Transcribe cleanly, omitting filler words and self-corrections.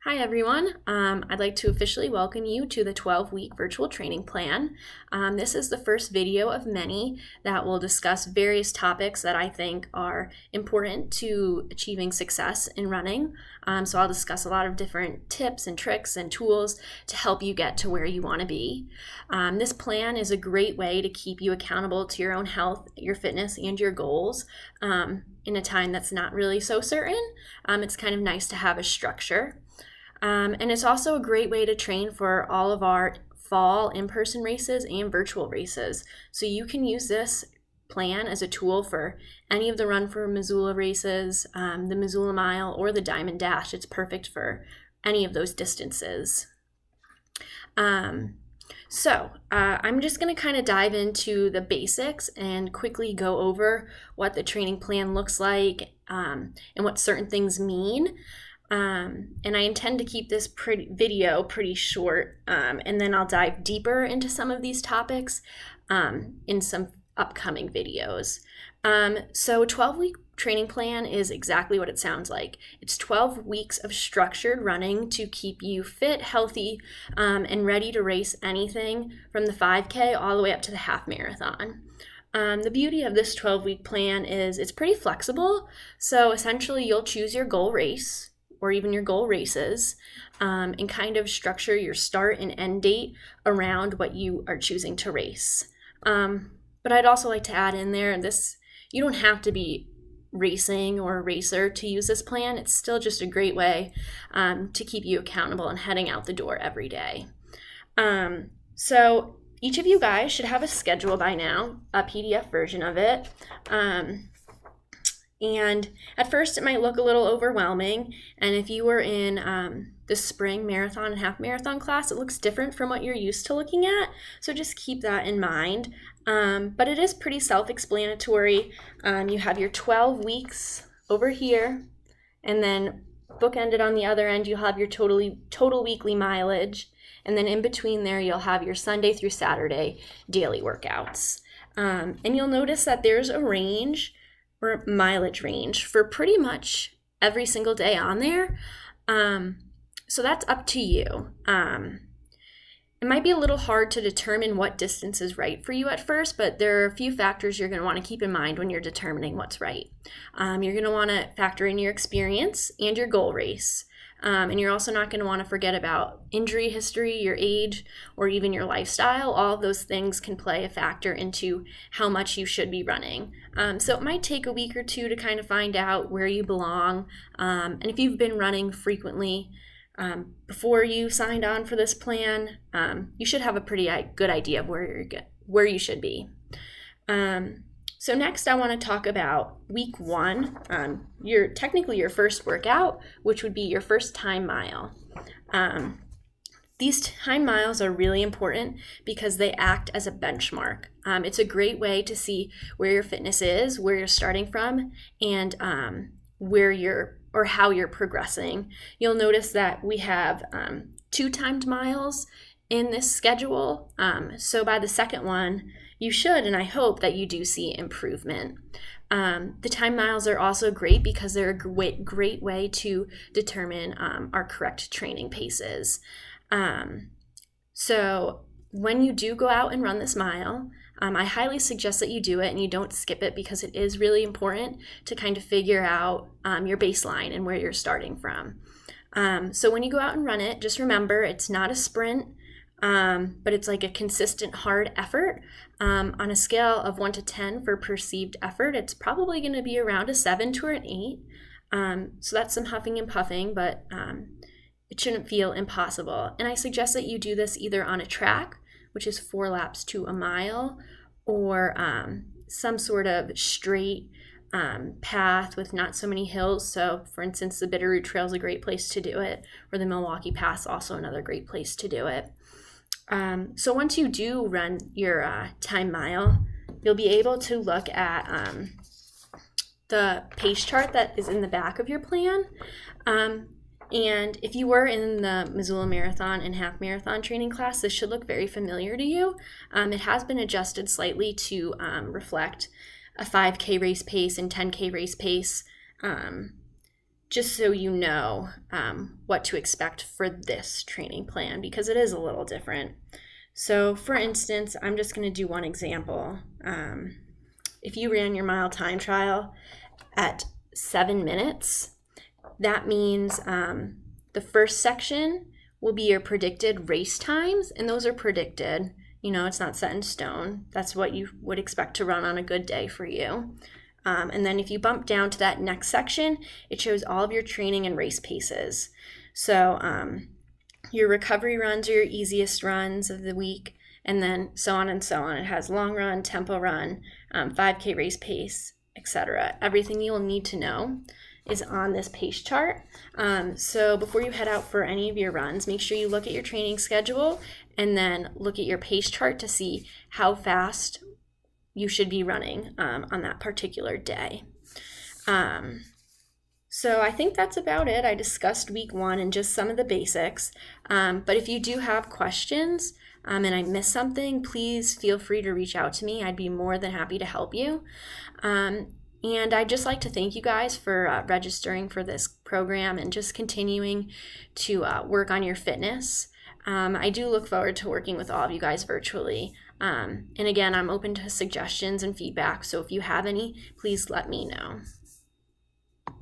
Hi everyone. I'd like to officially welcome you to the 12-week virtual training plan. This is the first video of many that will discuss various topics that I think are important to achieving success in running. So I'll discuss a lot of different tips and tricks and tools to help you get to where you want to be. This plan is a great way to keep you accountable to your own health, your fitness, and your goals in a time that's not really so certain. It's kind of nice to have a structure. And it's also a great way to train for all of our fall in-person races and virtual races. So you can use this plan as a tool for any of the Run for Missoula races, the Missoula Mile, or the Diamond Dash. It's perfect for any of those distances. I'm just going to kind of dive into the basics and quickly go over what the training plan looks like and what certain things mean. And I intend to keep this video pretty short, and then I'll dive deeper into some of these topics in some upcoming videos. So a 12-week training plan is exactly what it sounds like. It's 12 weeks of structured running to keep you fit, healthy, and ready to race anything from the 5K all the way up to the half marathon. The beauty of this 12-week plan is it's pretty flexible. So essentially you'll choose your goal race, or even your goal races, and kind of structure your start and end date around what you are choosing to race. But I'd also like to add in there, you don't have to be racing or a racer to use this plan. It's still just a great way to keep you accountable and heading out the door every day. So each of you guys should have a schedule by now, a PDF version of it. And at first it might look a little overwhelming, and if you were in the spring marathon and half marathon class, it looks different from what you're used to looking at, so just keep that in mind. But it is pretty self-explanatory. You have your 12 weeks over here, and then bookended on the other end, you'll have your total weekly mileage, and then in between there, you'll have your Sunday through Saturday daily workouts. And you'll notice that there's a range, or mileage range, for pretty much every single day on there. So that's up to you. It might be a little hard to determine what distance is right for you at first, but there are a few factors you're going to want to keep in mind when you're determining what's right. You're going to want to factor in your experience and your goal race. And you're also not going to want to forget about injury history, your age, or even your lifestyle. All of those things can play a factor into how much you should be running. So it might take a week or two to kind of find out where you belong. And if you've been running frequently before you signed on for this plan, you should have a pretty good idea of where you should be. So next I want to talk about week 1, technically your first workout, which would be your first time mile. These time miles are really important because they act as a benchmark. It's a great way to see where your fitness is, where you're starting from, and how you're progressing. You'll notice that we have 2 timed miles in this schedule. So by the second one, you should, and I hope that you do see improvement. The time miles are also great because they're a great way to determine our correct training paces. So when you do go out and run this mile, I highly suggest that you do it and you don't skip it, because it is really important to kind of figure out your baseline and where you're starting from. So when you go out and run it, just remember it's not a sprint, but it's like a consistent hard effort. On a scale of 1 to 10 for perceived effort, it's probably going to be around a 7 to an 8. So that's some huffing and puffing, but it shouldn't feel impossible. And I suggest that you do this either on a track, which is 4 laps to a mile, or some sort of straight path with not so many hills. So for instance, the Bitterroot Trail is a great place to do it, or the Milwaukee Pass, also another great place to do it. So once you do run your time mile, you'll be able to look at the pace chart that is in the back of your plan. And if you were in the Missoula Marathon and half marathon training class, this should look very familiar to you. It has been adjusted slightly to reflect a 5K race pace and 10K race pace, just so you know what to expect for this training plan, because it is a little different. So for instance, I'm just going to do one example. If you ran your mile time trial at 7 minutes, that means the first section will be your predicted race times, and those are predicted. You know, it's not set in stone. That's what you would expect to run on a good day for you. And then if you bump down to that next section, it shows all of your training and race paces. So your recovery runs are your easiest runs of the week, and then so on and so on. It has long run, tempo run, 5K race pace, etc. Everything you'll need to know is on this pace chart. So before you head out for any of your runs, make sure you look at your training schedule and then look at your pace chart to see how fast you should be running on that particular day. So I think that's about it. I discussed week 1 and just some of the basics. But if you do have questions and I missed something, please feel free to reach out to me. I'd be more than happy to help you. And I'd just like to thank you guys for registering for this program and just continuing to work on your fitness. I do look forward to working with all of you guys virtually. And again, I'm open to suggestions and feedback, so if you have any, please let me know.